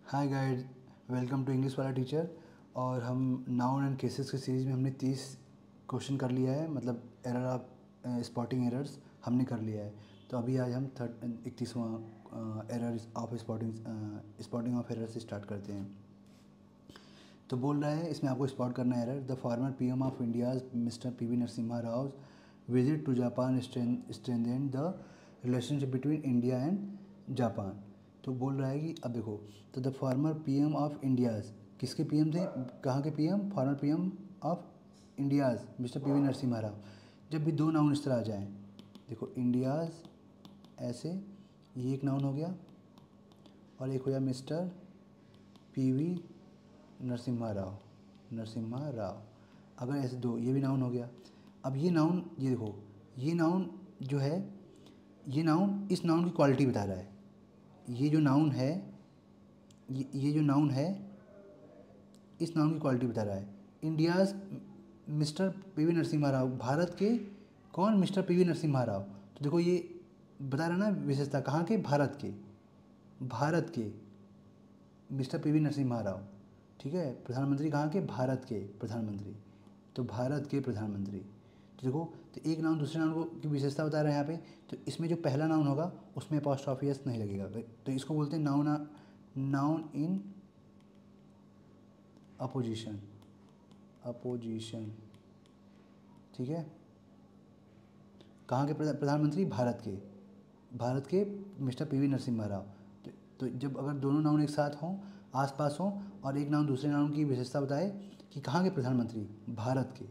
Hi guys, welcome to English वाला teacher. और हम नाउन एंड केसेस की सीरीज़ में हमने 30 क्वेश्चन कर लिया है, मतलब एरर ऑफ स्पॉटिंग एरर्स हमने कर लिया है। तो अभी आज हम 31वां error of spotting of error से स्टार्ट करते हैं। तो बोल रहा है इसमें आपको स्पॉट करना है error. The former PM of India mister PV Narasimha Rao visit to Japan strengthen the relationship between India and Japan. तो बोल रहा है कि अब देखो, तो the former PM of India's किसके पीएम थे, कहाँ के PM, former PM of India's mister PV Narasimha Rao. जब भी दो नाउन इस तरह आ जाएँ, देखो इंडियाज़ ऐसे, ये एक नाउन हो गया और एक हो गया मिस्टर पीवी नरसिम्हा राव। अगर ऐसे दो, ये भी नाउन हो गया। अब ये नाउन, ये देखो, ये नाउन जो है, ये नाउन इस नाउन की क्वालिटी बता रहा है। ये जो नाउन है, ये जो नाउन है इस नाउन की क्वालिटी बता रहा है। India's mister PV Narasimha Rao, Bharat के कौन, मिस्टर पीवी नरसिम्हा राव। तो देखो ये बता रहा है ना विशेषता, कहाँ के, भारत के मिस्टर पीवी नरसिम्हा राव। ठीक है, प्रधानमंत्री कहाँ के, भारत के प्रधानमंत्री। तो भारत के प्रधानमंत्री। तो देखो, तो एक नाउन दूसरे नाउन को की विशेषता बता रहे हैं यहाँ पे। तो इसमें जो पहला नाउन होगा उसमें अपॉस्ट्रोफी एस नहीं लगेगा, तो इसको बोलते हैं नाउन इन अपोजिशन। ठीक है, कहाँ के प्रधानमंत्री, भारत के मिस्टर पीवी नरसिम्हा राव। तो जब अगर दोनों नाउन एक साथ हों, आसपास हों, और एक नाउन दूसरे नाउन की विशेषता बताए कि कहाँ के प्रधानमंत्री, भारत के,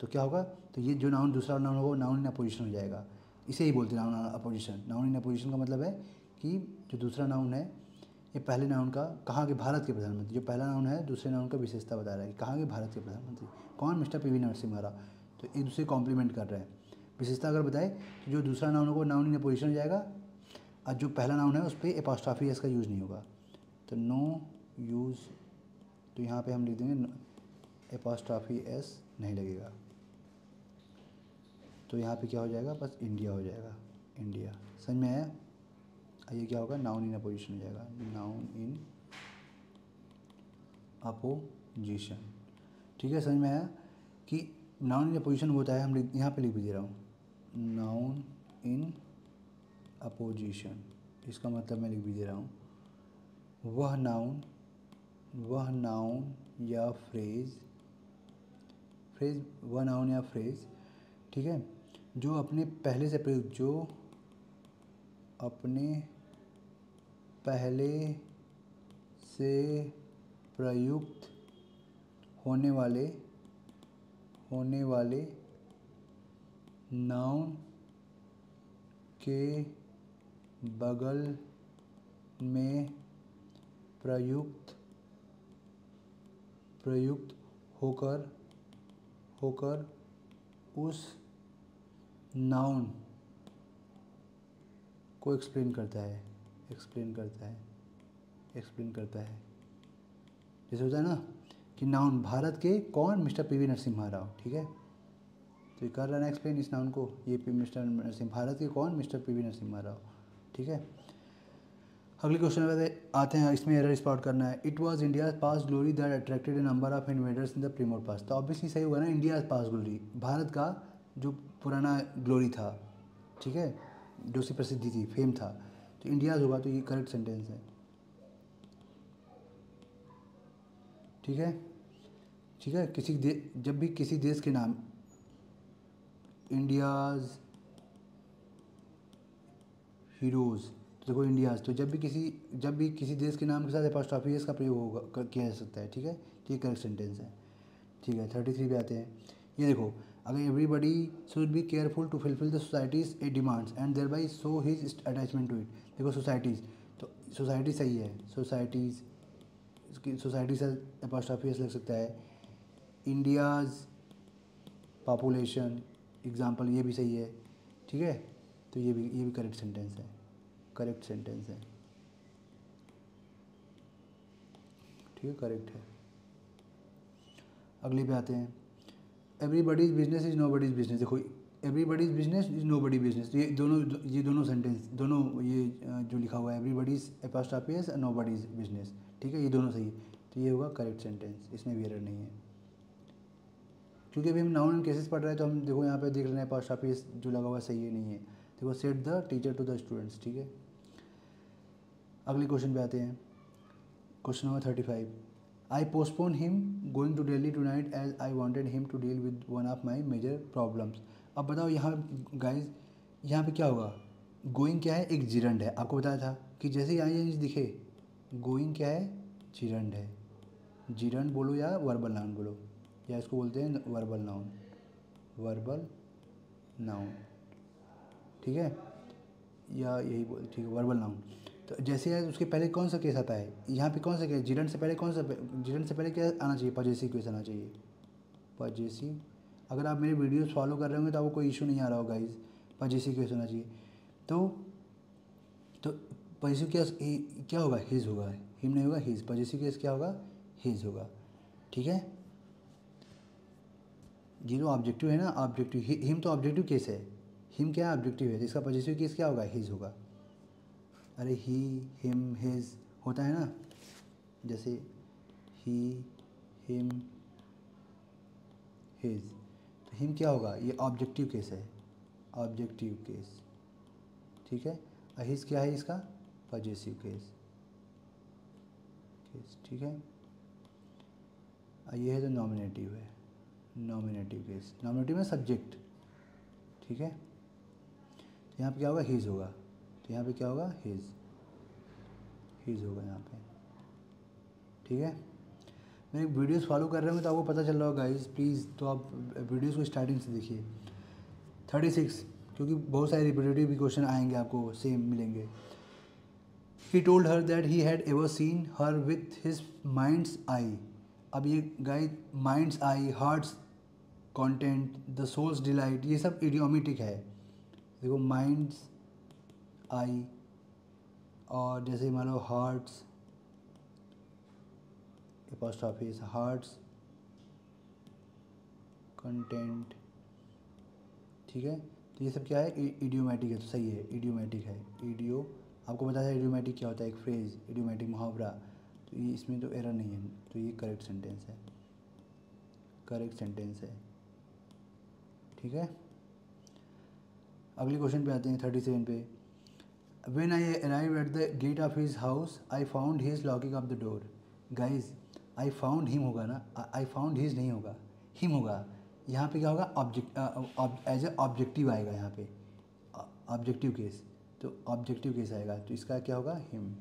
तो क्या होगा, तो ये जो नाउन दूसरा नाउन होगा वो नाउन इन अपोजिशन हो जाएगा। इसे ही बोलते हैं noun opposition. Noun in opposition का मतलब है कि जो दूसरा नाउन है ये पहले नाउन का, कहाँ के, भारत के प्रधानमंत्री। जो पहला नाउन है दूसरे नाउन का विशेषता बता रहा है कि कहाँ के, भारत के प्रधानमंत्री। कौन, मिस्टर पीवी नरसिम्हा राव। तो एक दूसरे कॉम्प्लीमेंट कर रहे हैं। विशेषता अगर बताए तो जो दूसरा नाउन होगा नाउन इन अपोजिशन हो जाएगा, और जो पहला नाउन है उस पर एपॉस्ट्रॉफी एस का यूज़ नहीं होगा, तो नो यूज़। तो यहाँ पे हम लिख देंगे एपॉस्ट्रॉफी एस नहीं लगेगा। तो यहाँ पे क्या हो जाएगा, बस इंडिया हो जाएगा, इंडिया। समझ में आया। ये क्या होगा, नाउन इन अपोजिशन हो जाएगा, नाउन इन अपोजिशन। ठीक है, समझ में आया कि नाउन इन अपोजिशन होता है। हम यहाँ पे लिख भी दे रहा हूँ, नाउन इन अपोजिशन। इसका मतलब मैं लिख भी दे रहा हूँ, वह नाउन या फ्रेज, वह नाउन या फ्रेज, ठीक है, जो अपने पहले से प्रयुक्त होने वाले नाउन के बगल में प्रयुक्त होकर उस नाउन को एक्सप्लेन करता है। जैसे होता है ना कि नाउन भारत के कौन, मिस्टर पीवी नरसिम्हा राव। ठीक है, तो ये कर रहा है ना एक्सप्लेन इस नाउन को, ये मिस्टर नरसिम्हा, भारत के कौन, मिस्टर पीवी नरसिम्हा राव। ठीक है, अगले क्वेश्चन पे आते हैं। इसमें एरर स्पॉट करना है। It was India past glory that attracted a number of invaders in the premodern past. तो ऑब्वियसली सही होगा ना, इंडिया पास ग्लोरी, भारत का जो पुराना ग्लोरी था, ठीक है, जो सी प्रसिद्धि थी, फेम था, तो इंडियाज़ होगा। तो ये करेक्ट सेंटेंस है। ठीक है, जब भी किसी देश के नाम, इंडियाज़ हीरोज़, तो देखो इंडियाज़, तो जब भी किसी देश के नाम के साथ एपॉस्ट्रॉफी एस का प्रयोग होगा, किया जा सकता है। ठीक है, तो ये करेक्ट सेंटेंस है। ठीक है, 33 पे आते हैं। ये देखो, अगर everybody should be careful to fulfil the society's a demands and thereby show his attachment to it. देखो सोसाइटीज़, तो सोसाइटी सही है, सोसाइटीज़, इसकी सोसाइटी से एपॉस्ट्रॉफी एस लग सकता है। इंडियाज़ पॉपुलेशन एग्जाम्पल, ये भी सही है। ठीक है, तो ये भी करेक्ट सेंटेंस है, ठीक है, करेक्ट है। अगले पे आते हैं। Everybody's business is nobody's business. देखो everybody's business is nobody business, ये दोनों सेंटेंस, दोनों ये जो लिखा हुआ है everybody's apostrophe S nobody's business, ठीक है, ये दोनों सही है, तो ये होगा करेक्ट सेंटेंस, इसमें भी एरर नहीं है। क्योंकि अभी हम नाउन एंड केसेस पढ़ रहे हैं, तो हम देखो यहाँ पे देख रहे हैं एपोस्ट्रोफी एस जो लगा हुआ है सही है नहीं है, देखो set the teacher to the students, ठीक है। अगले क्वेश्चन पे आते हैं, question number 35। I postpone him going to Delhi tonight as I wanted him to deal with one of my major problems. अब बताओ यहाँ गाइज, यहाँ पे क्या होगा, गोइंग क्या है, एक जिरंड है, आपको बताया था कि जैसे ही आई दिखे, गोइंग क्या है, जिरंड है, जिरंड बोलो या वर्बल नाउन बोलो, या इसको बोलते हैं वर्बल नाउन, वर्बल नाउन, ठीक है, या यही बोल, ठीक है, वर्बल नाउन। तो जैसे है उसके पहले कौन सा केस आता है, यहाँ पे कौन सा केस, जिरंड से पहले कौन सा, जिरंड से पहले क्या आना चाहिए, पजेसिव केस आना चाहिए, पजेसिव। अगर आप मेरे वीडियोस फॉलो कर रहे होंगे तो आपको कोई इशू नहीं आ रहा होगा गाइस, पजेसिव केस होना चाहिए। तो पजेसिव केस क्या होगा, हिज होगा, हिम नहीं होगा, हिज, पजेसिव केस क्या होगा, हिज होगा, ठीक है। ये जो ऑब्जेक्टिव है ना, ऑब्जेक्टिव, हिम तो ऑब्जेक्टिव केस है, हिम क्या है, ऑब्जेक्टिव है, तो इसका पजेसिव केस क्या होगा, हिज होगा। अरे ही, हिम, हिज होता है ना, जैसे ही, हिम, हिज, तो हिम क्या होगा, ये ऑब्जेक्टिव केस है, ऑब्जेक्टिव केस, ठीक है। हिज क्या है इसका, पजेसिव केस, ठीक है। ये है जो नॉमिनेटिव है, नॉमिनेटिव केस, नॉमिनेटिव में सब्जेक्ट, ठीक है। तो यहाँ पे क्या होगा, हिज होगा, तो यहाँ पे क्या होगा, हिज, हिज होगा यहाँ पे, ठीक है। मेरे वीडियोस फॉलो कर रहे होंगे तो आपको पता चल रहा होगा गाइस, प्लीज़ तो आप वीडियोस को स्टार्टिंग से देखिए। 36, क्योंकि बहुत सारे रिपीटेटिव भी क्वेश्चन आएंगे आपको, सेम मिलेंगे। He told her that he had ever seen her with his mind's eye. अब ये guys, mind's eye, heart's content, the soul's delight, ये सब इडियोमेटिक है, देखो माइंड्स आई, और जैसे मान लो हार्ट्स, एपोस्ट्रोफी हार्ट्स कंटेंट, ठीक है। तो ये सब क्या है, इडियोमेटिक है, तो सही है, इडियोमेटिक है, इडियो, आपको बताया था इडियोमेटिक क्या होता है, एक फ्रेज, इडियोमेटिक मुहावरा, तो ये इसमें तो एरर नहीं है, तो ये करेक्ट सेंटेंस है, करेक्ट सेंटेंस है, ठीक है। अगले क्वेश्चन पे आते हैं 37 पे। When I arrived at the gate of his house, I found his locking up the door. Guys, I found him होगा ना, I found his नहीं होगा, him होगा। यहाँ पे क्या होगा, ऑब्जेक्ट, एज ए ऑब्जेक्टिव आएगा यहाँ पे, ऑब्जेक्टिव केस, तो ऑब्जेक्टिव केस आएगा, तो इसका क्या होगा, हिम,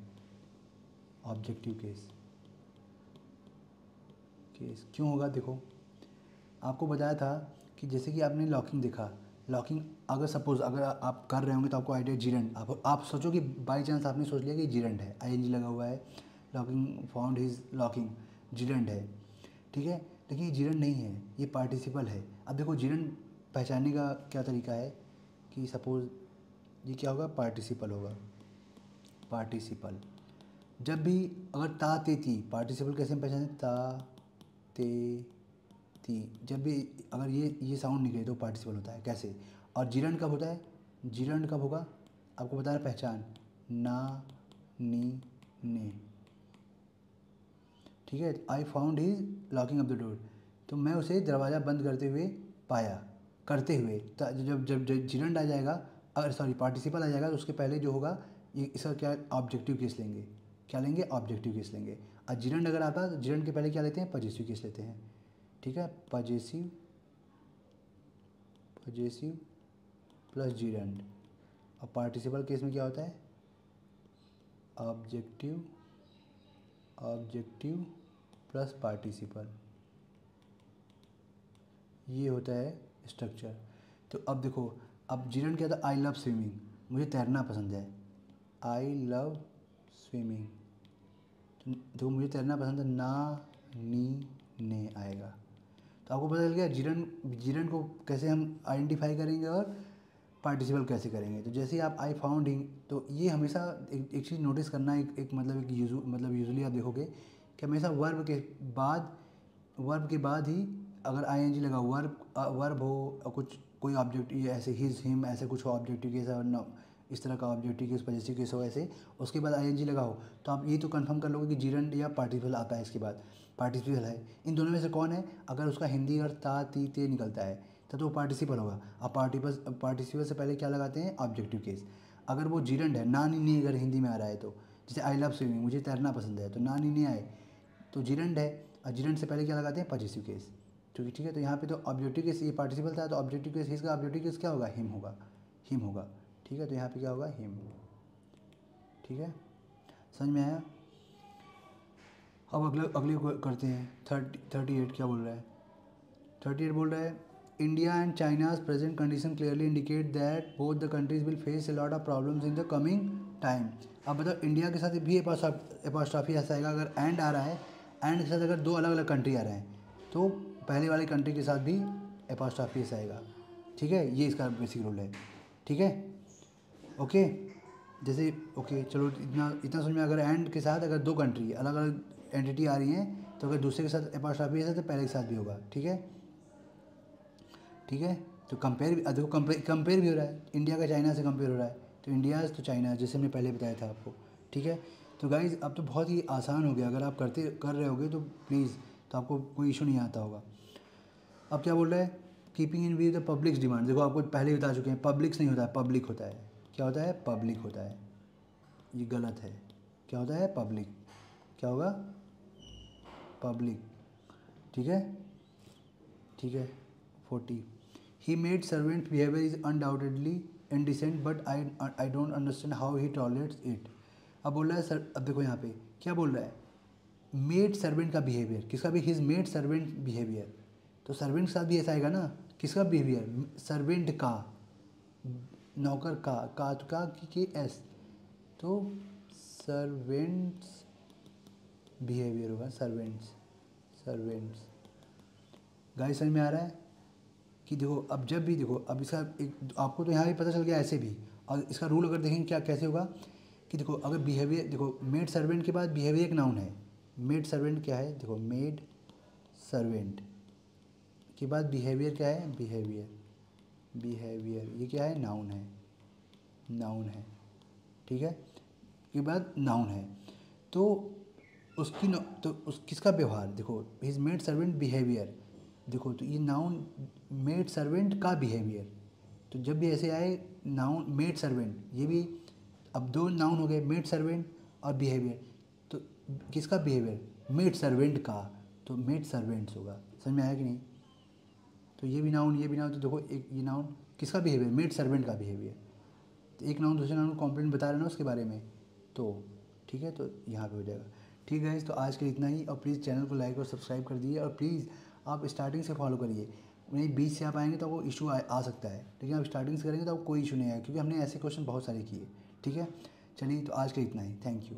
ऑब्जेक्टिव केस, केस क्यों होगा, देखो आपको बताया था कि जैसे कि आपने लॉकिंग देखा, लॉकिंग अगर सपोज अगर आप कर रहे होंगे तो आपको आइडिया जिरंड, आप सोचो कि बाई चांस आपने सोच लिया कि जिरंड है, आईएनजी लगा हुआ है, locking, found his locking, gerund है, ठीक है, लेकिन ये जिरंड नहीं है, ये पार्टिसिपल है। अब देखो जिरंड पहचानने का क्या तरीका है कि सपोज ये क्या होगा, पार्टिसिपल होगा, पार्टिसिपल, जब भी अगर ता ते ती, पार्टिसिपल कैसे हम पहचाने, ता ते ती, जब भी अगर ये साउंड निकले तो पार्टिसिपल होता है, कैसे, और जिरंड कब होता है, जिरंड कब होगा, आपको बता रहा पहचान, ना, नी, ने, ठीक है। I found his locking up the door, तो मैं उसे दरवाज़ा बंद करते हुए पाया, करते हुए, जब जब जब जिरंड आ जाएगा, अगर सॉरी पार्टिसिपल आ जाएगा तो उसके पहले जो होगा, ये इसका क्या ऑब्जेक्टिव केस लेंगे, क्या लेंगे, ऑब्जेक्टिव केस लेंगे। और जिरंड अगर आता है तो जिरंड के पहले क्या लेते हैं, पजेसिव केस लेते हैं, ठीक है, पजेसिव, पजेसिव प्लस जिरंड। और पार्टिसिपल केस में क्या होता है, ऑब्जेक्टिव, ऑब्जेक्टिव प्लस पार्टिसिपल, ये होता है स्ट्रक्चर। तो अब देखो, अब जिरंड क्या था, आई लव स्विमिंग, मुझे तैरना पसंद है, आई लव स्विमिंग, तो मुझे तैरना पसंद है, ना, नी, ने आएगा। तो आपको पता चल गया जिरंड, जिरंड को कैसे हम आइडेंटिफाई करेंगे और पार्टिसिपल कैसे करेंगे। तो जैसे ही आप आई फाउंड हिम, तो ये हमेशा एक चीज़ नोटिस करना, एक मतलब एक यूजुअली आप देखोगे कि हमेशा वर्ब के बाद ही अगर आईएनजी लगा, वर्ब हो और कुछ कोई ऑब्जेक्टिव ऐसे हिज हिम ऐसे कुछ हो ऑब्जेक्टिव केस और न इस तरह का ऑब्जेक्टिव केस पॉजिटिव केस हो ऐसे, उसके बाद आईएनजी लगा हो, तो आप ये तो कंफर्म कर लोगे कि जीरंड या पार्टिसिपल आता है। इसके बाद पार्टिसिपल है, इन दोनों में से कौन है? अगर उसका हिंदी और ता ती ते निकलता है तब तो वो पार्टिसिपल होगा। अब पार्टिसिपल से पहले क्या लगाते हैं? Objective case. अगर वो जीरंड है, ना नी नी अगर हिंदी में आ रहा है तो, जैसे आई लव स्विमिंग, मुझे तैरना पसंद है, तो ना नी नी आए तो जीरंड है, और जीरंड से पहले क्या लगाते हैं? Positive case. ठीक है, तो यहाँ पे तो ऑब्जेक्टिव केस, ये पार्टिसिपल था तो ऑब्जेक्टिव केस, इसका ऑब्जेक्टिव केस क्या होगा? हिम होगा, हिम होगा। ठीक है, तो यहाँ पे क्या होगा? हिम। ठीक है, समझ में आया? अब अगले करते हैं 38। क्या बोल रहा है? 38 बोल रहा है India and China's present condition clearly indicate that both the countries will face a lot of problems in the coming time. अब बताओ, इंडिया के साथ भी एपॉस्ट्रॉफी ऐसा आएगा अगर एंड आ रहा है, एंड के साथ अगर दो अलग अलग कंट्री आ रहे हैं तो पहले वाली कंट्री के साथ भी एपॉस्ट्रॉफी ऐसा आएगा। ठीक है, ये इसका बेसिक रूल है। ठीक है, ओके, जैसे ओके चलो इतना इतना समझ में। अगर एंड के साथ अगर दो कंट्री अलग अलग एंटिटी आ रही हैं तो अगर दूसरे के साथ एपॉस्ट्रॉफी है तो पहले के साथ भी होगा। ठीक है, ठीक है, तो कंपेयर देखो, कंपेयर भी हो रहा है, इंडिया का चाइना से कंपेयर हो रहा है, तो इंडिया तो चाइना, जैसे हमने पहले बताया था आपको। ठीक है, तो गाइज़ अब तो बहुत ही आसान हो गया, अगर आप कर रहे होगे तो प्लीज़, तो आपको कोई इशू नहीं आता होगा। अब क्या बोल रहा है? Keeping in view the publics demand. देखो आपको पहले ही बता चुके हैं, पब्लिक्स नहीं होता है, पब्लिक होता है। क्या होता है? पब्लिक होता है, ये गलत है। क्या होता है? पब्लिक। क्या होगा? पब्लिक। ठीक है, ठीक है। 40 he maid servant behaviour is undoubtedly indecent but I don't understand how he tolerates it. अब बोल रहा है सर, अब देखो यहाँ पे क्या बोल रहा है? मेड सर्वेंट का बिहेवियर, किसका भी? हिज मेड सर्वेंट बिहेवियर, तो सर्वेंट के साथ भी ऐसा आएगा ना। किसका बिहेवियर? सर्वेंट का, नौकर का की एस, तो सर्वेंट्स बिहेवियर होगा, सर्वेंट्स। गाइस समझ में आ रहा है कि देखो, अब जब भी देखो, अब इसका एक आपको तो यहाँ भी पता चल गया ऐसे भी, और इसका रूल अगर देखेंगे क्या कैसे होगा कि देखो, अगर बिहेवियर देखो, मेड सर्वेंट के बाद बिहेवियर एक नाउन है। मेड सर्वेंट क्या है? देखो, मेड सर्वेंट के बाद बिहेवियर क्या है? बिहेवियर ये क्या है? नाउन है। ठीक है, के बाद नाउन है, तो उसकी तो उस किसका व्यवहार? देखो, हिज मेड सर्वेंट बिहेवियर, देखो तो ये नाउन मेड सर्वेंट का बिहेवियर, तो जब भी ऐसे आए नाउन मेड सर्वेंट, ये भी अब दो नाउन हो गए, मेड सर्वेंट और बिहेवियर, तो किसका बिहेवियर? मेड सर्वेंट का, तो मेड सर्वेंट्स होगा। समझ में आया कि नहीं? तो ये भी नाउन, तो देखो एक ये नाउन किसका बिहेवियर? मेड सर्वेंट का बिहेवियर। तो एक नाउन दूसरे नाउन को कॉम्प्लीमेंट बता रहे ना उसके बारे में, तो ठीक है, तो यहाँ पे हो जाएगा। ठीक है, तो आज के लिए इतना ही, और प्लीज़ चैनल को लाइक और सब्सक्राइब कर दिए, और प्लीज़ आप स्टार्टिंग से फॉलो करिए। नहीं, बीच से आप आएंगे तो आपको इशू आ सकता है, लेकिन आप स्टार्टिंग से करेंगे तो आपको कोई इशू नहीं आएगा, क्योंकि हमने ऐसे क्वेश्चन बहुत सारे किए। ठीक है, चलिए, तो आज के लिए इतना ही, थैंक यू।